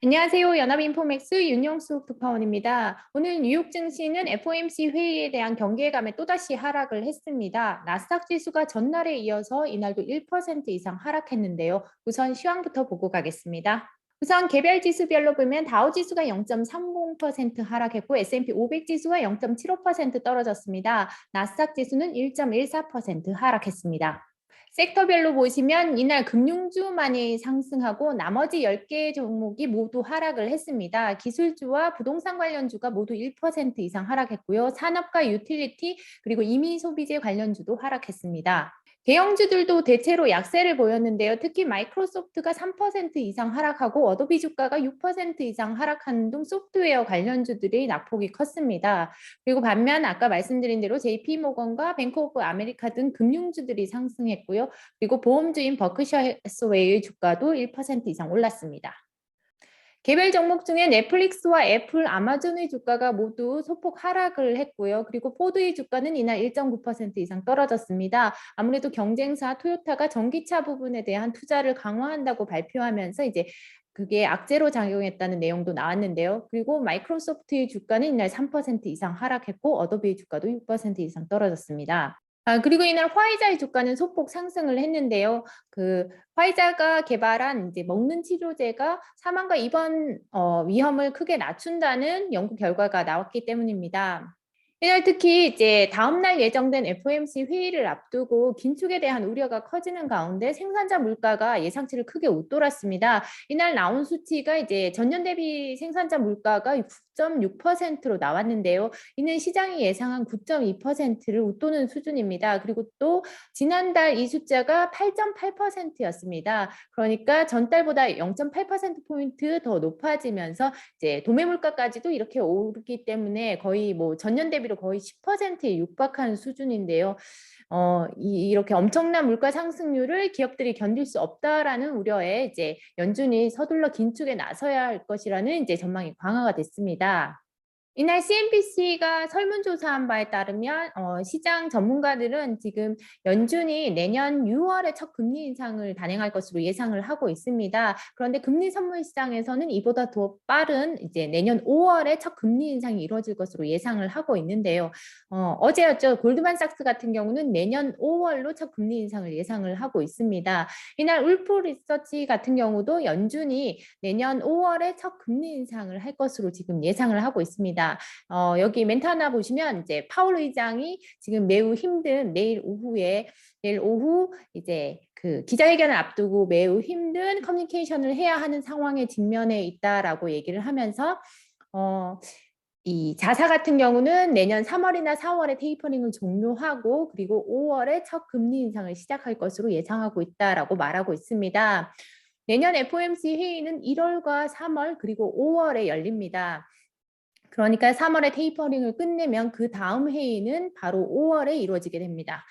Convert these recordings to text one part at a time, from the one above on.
안녕하세요. 연합인포맥스 윤영숙 특파원입니다. 오늘 뉴욕 증시는 FOMC 회의에 대한 경계감에 또다시 하락을 했습니다. 나스닥 지수가 전날에 이어서 이날도 1% 이상 하락했는데요. 우선 시황부터 보고 가겠습니다. 우선 개별 지수별로 보면 다우 지수가 0.30% 하락했고 S&P 500 지수가 0.75% 떨어졌습니다. 나스닥 지수는 1.14% 하락했습니다. 섹터별로 보시면 이날 금융주만이 상승하고 나머지 10개 종목이 모두 하락을 했습니다. 기술주와 부동산 관련주가 모두 1% 이상 하락했고요. 산업과 유틸리티 그리고 이미 소비재 관련주도 하락했습니다. 대형주들도 대체로 약세를 보였는데요. 특히 마이크로소프트가 3% 이상 하락하고 어도비 주가가 6% 이상 하락하는 등 소프트웨어 관련주들이 낙폭이 컸습니다. 그리고 반면 아까 말씀드린 대로 JP모건과 뱅크 오브 아메리카 등 금융주들이 상승했고요. 그리고 보험주인 버크셔 해스웨이의 주가도 1% 이상 올랐습니다. 개별 종목 중에 넷플릭스와 애플, 아마존의 주가가 모두 소폭 하락을 했고요. 그리고 포드의 주가는 이날 1.9% 이상 떨어졌습니다. 아무래도 경쟁사 토요타가 전기차 부분에 대한 투자를 강화한다고 발표하면서 이제 그게 악재로 작용했다는 내용도 나왔는데요. 그리고 마이크로소프트의 주가는 이날 3% 이상 하락했고 어도비의 주가도 6% 이상 떨어졌습니다. 그리고 이날 화이자의 주가는 소폭 상승을 했는데요. 화이자가 개발한 이제 먹는 치료제가 사망과 입원 위험을 크게 낮춘다는 연구 결과가 나왔기 때문입니다. 이날 특히 이제 다음날 예정된 FOMC 회의를 앞두고 긴축에 대한 우려가 커지는 가운데 생산자 물가가 예상치를 크게 웃돌았습니다. 이날 나온 수치가 이제 전년 대비 생산자 물가가 9.6%로 나왔는데요. 이는 시장이 예상한 9.2%를 웃도는 수준입니다. 그리고 또 지난달 이 숫자가 8.8%였습니다. 그러니까 전달보다 0.8%포인트 더 높아지면서 이제 도매 물가까지도 이렇게 오르기 때문에 거의 뭐 전년 대비로 거의 10%에 육박한 수준인데요. 이렇게 엄청난 물가 상승률을 기업들이 견딜 수 없다라는 우려에 이제 연준이 서둘러 긴축에 나서야 할 것이라는 이제 전망이 강화가 됐습니다. 이날 CNBC가 설문조사한 바에 따르면 시장 전문가들은 지금 연준이 내년 6월에 첫 금리 인상을 단행할 것으로 예상을 하고 있습니다. 그런데 금리 선물 시장에서는 이보다 더 빠른 이제 내년 5월에 첫 금리 인상이 이루어질 것으로 예상을 하고 있는데요. 어제였죠. 골드만삭스 같은 경우는 내년 5월로 첫 금리 인상을 예상을 하고 있습니다. 이날 울프 리서치 같은 경우도 연준이 내년 5월에 첫 금리 인상을 할 것으로 지금 예상을 하고 있습니다. 여기 멘트 하나 보시면 이제 파월 의장이 지금 매우 힘든 내일 오후 이제 그 기자회견을 앞두고 매우 힘든 커뮤니케이션을 해야 하는 상황에 직면해 있다라고 얘기를 하면서 이 자사 같은 경우는 내년 3월이나 4월에 테이퍼링을 종료하고 그리고 5월에 첫 금리 인상을 시작할 것으로 예상하고 있다라고 말하고 있습니다. 내년 FOMC 회의는 1월과 3월 그리고 5월에 열립니다. 그러니까 3월에 테이퍼링을 끝내면 그 다음 회의는 바로 5월에 이루어지게 됩니다.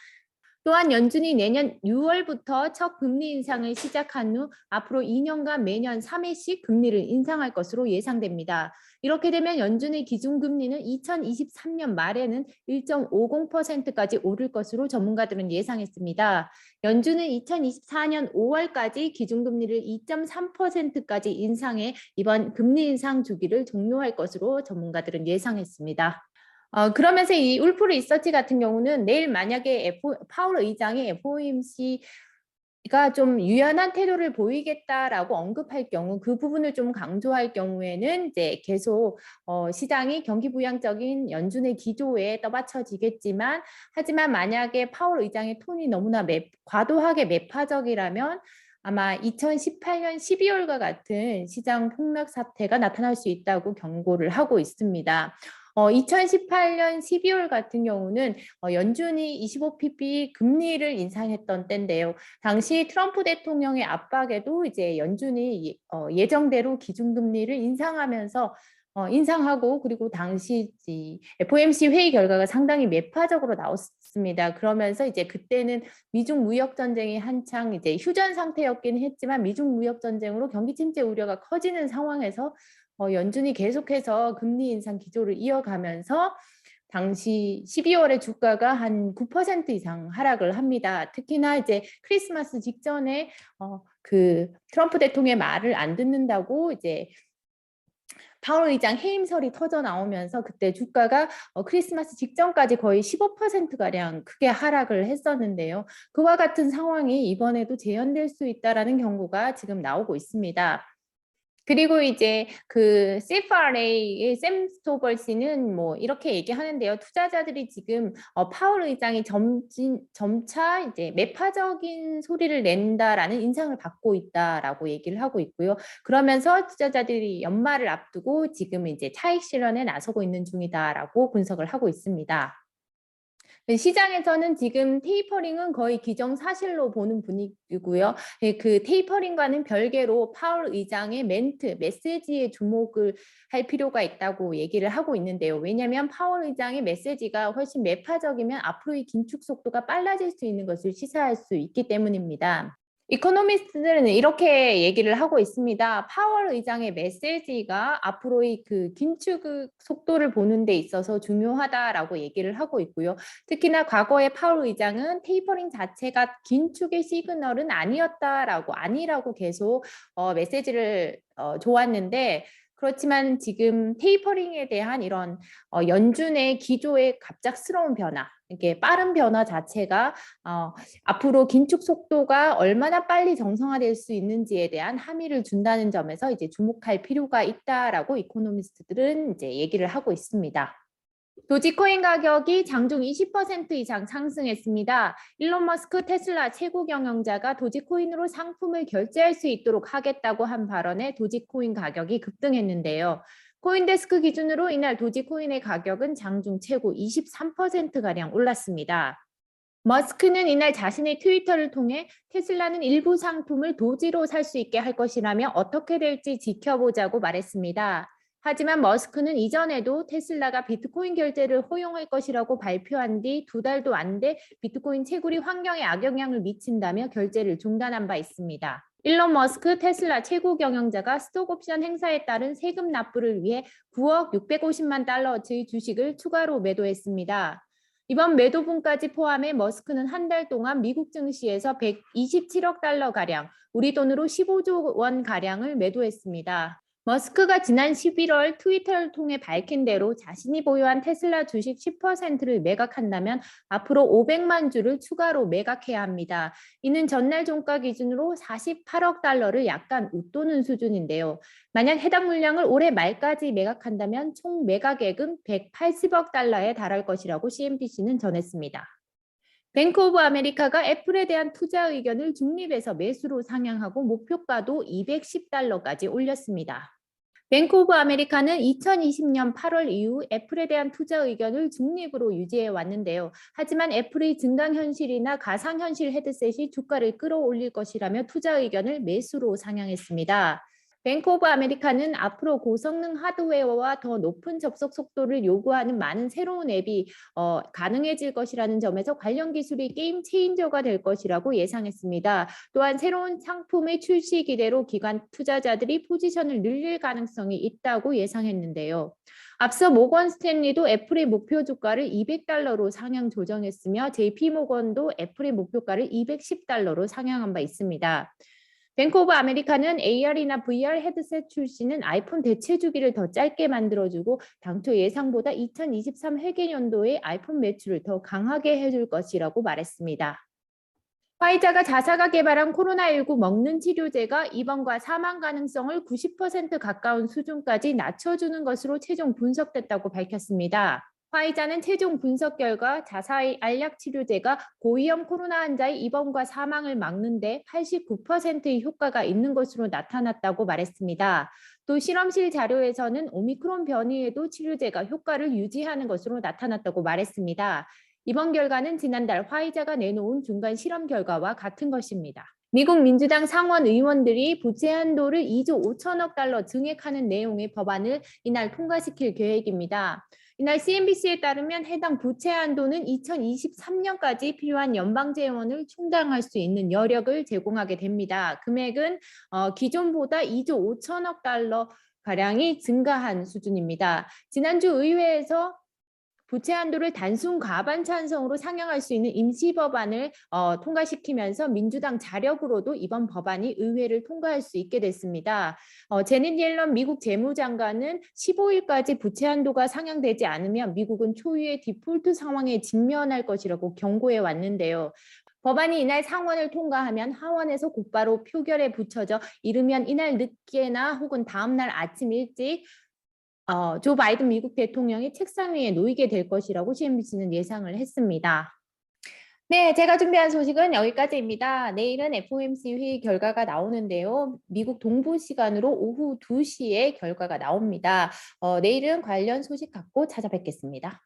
또한 연준이 내년 6월부터 첫 금리 인상을 시작한 후 앞으로 2년간 매년 3회씩 금리를 인상할 것으로 예상됩니다. 이렇게 되면 연준의 기준금리는 2023년 말에는 1.50%까지 오를 것으로 전문가들은 예상했습니다. 연준은 2024년 5월까지 기준금리를 2.3%까지 인상해 이번 금리 인상 주기를 종료할 것으로 전문가들은 예상했습니다. 그러면서 이 울프 리서치 같은 경우는 내일 만약에 파월 의장이 FOMC가 좀 유연한 태도를 보이겠다라고 언급할 경우 그 부분을 좀 강조할 경우에는 이제 계속 시장이 경기부양적인 연준의 기조에 떠받쳐지겠지만 하지만 만약에 파월 의장의 톤이 너무나 과도하게 매파적이라면 아마 2018년 12월과 같은 시장 폭락 사태가 나타날 수 있다고 경고를 하고 있습니다. 2018년 12월 같은 경우는 연준이 25pp 금리를 인상했던 때인데요. 당시 트럼프 대통령의 압박에도 이제 연준이 예정대로 기준금리를 인상하고 그리고 당시 FOMC 회의 결과가 상당히 매파적으로 나왔습니다. 그러면서 이제 그때는 미중 무역 전쟁이 한창 이제 휴전 상태였긴 했지만 미중 무역 전쟁으로 경기 침체 우려가 커지는 상황에서 연준이 계속해서 금리 인상 기조를 이어가면서 당시 12월에 주가가 한 9% 이상 하락을 합니다. 특히나 이제 크리스마스 직전에 그 트럼프 대통령의 말을 안 듣는다고 이제 파월 의장 해임설이 터져 나오면서 그때 주가가 크리스마스 직전까지 거의 15%가량 크게 하락을 했었는데요. 그와 같은 상황이 이번에도 재현될 수 있다라는 경고가 지금 나오고 있습니다. 그리고 이제 그 CFRA의 샘 스토벌스는 뭐 이렇게 얘기하는데요. 투자자들이 지금 파월 의장이 점차 이제 매파적인 소리를 낸다라는 인상을 받고 있다라고 얘기를 하고 있고요. 그러면서 투자자들이 연말을 앞두고 지금 이제 차익 실현에 나서고 있는 중이다라고 분석을 하고 있습니다. 시장에서는 지금 테이퍼링은 거의 기정사실로 보는 분위기고요. 그 테이퍼링과는 별개로 파월 의장의 메시지에 주목을 할 필요가 있다고 얘기를 하고 있는데요. 왜냐하면 파월 의장의 메시지가 훨씬 매파적이면 앞으로의 긴축 속도가 빨라질 수 있는 것을 시사할 수 있기 때문입니다. 이코노미스트들은 이렇게 얘기를 하고 있습니다. 파월 의장의 메시지가 앞으로의 그 긴축 속도를 보는 데 있어서 중요하다라고 얘기를 하고 있고요. 특히나 과거에 파월 의장은 테이퍼링 자체가 긴축의 시그널은 아니라고 계속 메시지를 줘왔는데 그렇지만 지금 테이퍼링에 대한 이런 연준의 기조의 갑작스러운 변화, 이게 빠른 변화 자체가 앞으로 긴축 속도가 얼마나 빨리 정상화될 수 있는지에 대한 함의를 준다는 점에서 이제 주목할 필요가 있다라고 이코노미스트들은 이제 얘기를 하고 있습니다. 도지코인 가격이 장중 20% 이상 상승했습니다. 일론 머스크 테슬라 최고 경영자가 도지코인으로 상품을 결제할 수 있도록 하겠다고 한 발언에 도지코인 가격이 급등했는데요. 코인데스크 기준으로 이날 도지코인의 가격은 장중 최고 23%가량 올랐습니다. 머스크는 이날 자신의 트위터를 통해 테슬라는 일부 상품을 도지로 살 수 있게 할 것이라며 어떻게 될지 지켜보자고 말했습니다. 하지만 머스크는 이전에도 테슬라가 비트코인 결제를 허용할 것이라고 발표한 뒤 2달도 안 돼 비트코인 채굴이 환경에 악영향을 미친다며 결제를 중단한 바 있습니다. 일론 머스크 테슬라 최고 경영자가 스톡옵션 행사에 따른 세금 납부를 위해 9억 650만 달러어치의 주식을 추가로 매도했습니다. 이번 매도분까지 포함해 머스크는 한 달 동안 미국 증시에서 127억 달러가량, 우리 돈으로 15조 원가량을 매도했습니다. 머스크가 지난 11월 트위터를 통해 밝힌 대로 자신이 보유한 테슬라 주식 10%를 매각한다면 앞으로 500만 주를 추가로 매각해야 합니다. 이는 전날 종가 기준으로 48억 달러를 약간 웃도는 수준인데요. 만약 해당 물량을 올해 말까지 매각한다면 총 매각액은 180억 달러에 달할 것이라고 CNBC는 전했습니다. 뱅크 오브 아메리카가 애플에 대한 투자 의견을 중립에서 매수로 상향하고 목표가도 210달러까지 올렸습니다. 뱅크 오브 아메리카는 2020년 8월 이후 애플에 대한 투자 의견을 중립으로 유지해 왔는데요. 하지만 애플의 증강현실이나 가상현실 헤드셋이 주가를 끌어올릴 것이라며 투자 의견을 매수로 상향했습니다. 뱅크 오브 아메리카는 앞으로 고성능 하드웨어와 더 높은 접속 속도를 요구하는 많은 새로운 앱이 가능해질 것이라는 점에서 관련 기술이 게임 체인저가 될 것이라고 예상했습니다. 또한 새로운 상품의 출시 기대로 기관 투자자들이 포지션을 늘릴 가능성이 있다고 예상했는데요. 앞서 모건 스탠리도 애플의 목표 주가를 200달러로 상향 조정했으며 JP모건도 애플의 목표가를 210달러로 상향한 바 있습니다. 뱅크 오브 아메리카는 AR이나 VR 헤드셋 출시는 아이폰 대체 주기를 더 짧게 만들어주고 당초 예상보다 2023 회계연도에 아이폰 매출을 더 강하게 해줄 것이라고 말했습니다. 화이자가 자사가 개발한 코로나19 먹는 치료제가 입원과 사망 가능성을 90% 가까운 수준까지 낮춰주는 것으로 최종 분석됐다고 밝혔습니다. 화이자는 최종 분석 결과 자사의 알약 치료제가 고위험 코로나 환자의 입원과 사망을 막는 데 89%의 효과가 있는 것으로 나타났다고 말했습니다. 또 실험실 자료에서는 오미크론 변이에도 치료제가 효과를 유지하는 것으로 나타났다고 말했습니다. 이번 결과는 지난달 화이자가 내놓은 중간 실험 결과와 같은 것입니다. 미국 민주당 상원 의원들이 부채 한도를 2조 5천억 달러 증액하는 내용의 법안을 이날 통과시킬 계획입니다. 이날 CNBC에 따르면 해당 부채 한도는 2023년까지 필요한 연방 재원을 충당할 수 있는 여력을 제공하게 됩니다. 금액은 기존보다 2조 5천억 달러 가량이 증가한 수준입니다. 지난주 의회에서 부채 한도를 단순 과반 찬성으로 상향할 수 있는 임시 법안을 통과시키면서 민주당 자력으로도 이번 법안이 의회를 통과할 수 있게 됐습니다. 제닛 옐런 미국 재무장관은 15일까지 부채 한도가 상향되지 않으면 미국은 초유의 디폴트 상황에 직면할 것이라고 경고해 왔는데요. 법안이 이날 상원을 통과하면 하원에서 곧바로 표결에 붙여져 이르면 이날 늦게나 혹은 다음날 아침 일찍 조 바이든 미국 대통령이 책상 위에 놓이게 될 것이라고 CNBC는 예상을 했습니다. 네, 제가 준비한 소식은 여기까지입니다. 내일은 FOMC 회의 결과가 나오는데요. 미국 동부 시간으로 오후 2시에 결과가 나옵니다. 내일은 관련 소식 갖고 찾아뵙겠습니다.